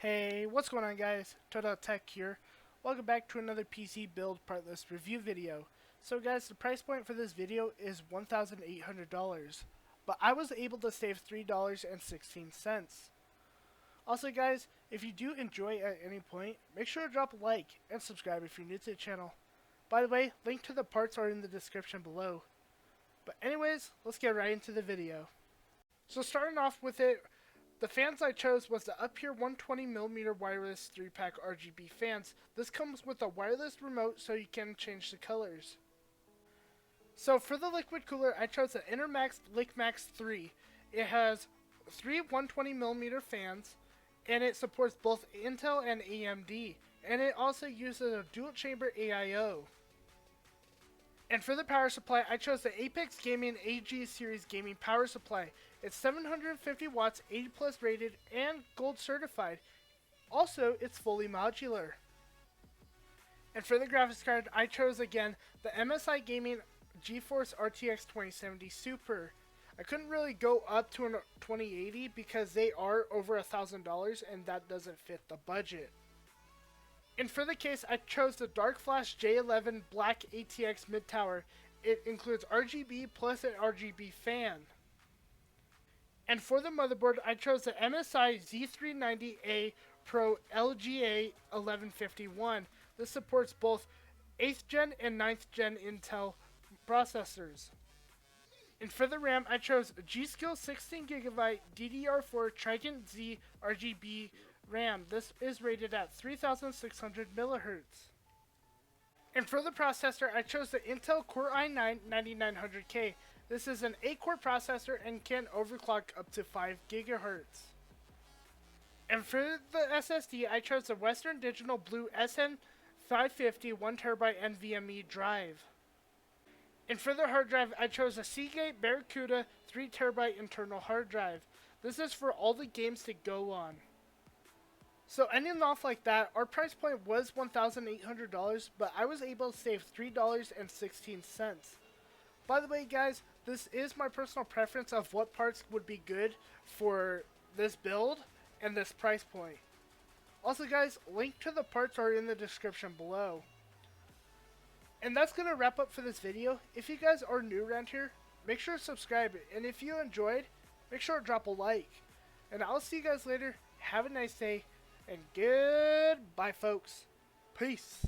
Hey, what's going on guys? Total Tech here. Welcome back to another PC build partless review video. So guys, the price point for this video is $1,800, but I was able to save $3.16. Also guys, if you do enjoy at any point, make sure to drop a like and subscribe if you're new to the channel. By the way, link to the parts are in the description below. But anyways, let's get right into the video. So starting off with it, the fans I chose was the Upure 120mm wireless 3-pack RGB fans. This comes with a wireless remote so you can change the colors. So for the liquid cooler, I chose the Intermax LickMax 3. It has 3 120mm fans, and it supports both Intel and AMD. And it also uses a dual chamber AIO. And for the power supply, I chose the Apex Gaming AG Series Gaming Power Supply. It's 750 watts, 80 plus rated, and gold certified. Also, it's fully modular. And for the graphics card, I chose again the MSI Gaming GeForce RTX 2070 Super. I couldn't really go up to a 2080 because they are over $1,000 and that doesn't fit the budget. And for the case, I chose the Dark Flash J11 Black ATX Mid Tower. It includes RGB plus an RGB fan. And for the motherboard, I chose the MSI Z390A Pro LGA 1151. This supports both 8th gen and 9th gen Intel processors. And for the RAM, I chose G.Skill 16GB DDR4 Trident Z RGB RAM. This is rated at 3600 MHz. And for the processor, I chose the Intel Core i9-9900K. This is an 8-core processor and can overclock up to 5 GHz. And for the SSD, I chose the Western Digital Blue SN550 1TB NVMe drive. And for the hard drive, I chose a Seagate Barracuda 3TB internal hard drive. This is for all the games to go on. So ending off like that, our price point was $1,800, but I was able to save $3.16. By the way guys, this is my personal preference of what parts would be good for this build and this price point. Also guys, link to the parts are in the description below. And that's going to wrap up for this video. If you guys are new around here, make sure to subscribe. And if you enjoyed, make sure to drop a like. And I'll see you guys later. Have a nice day. And goodbye, folks. Peace.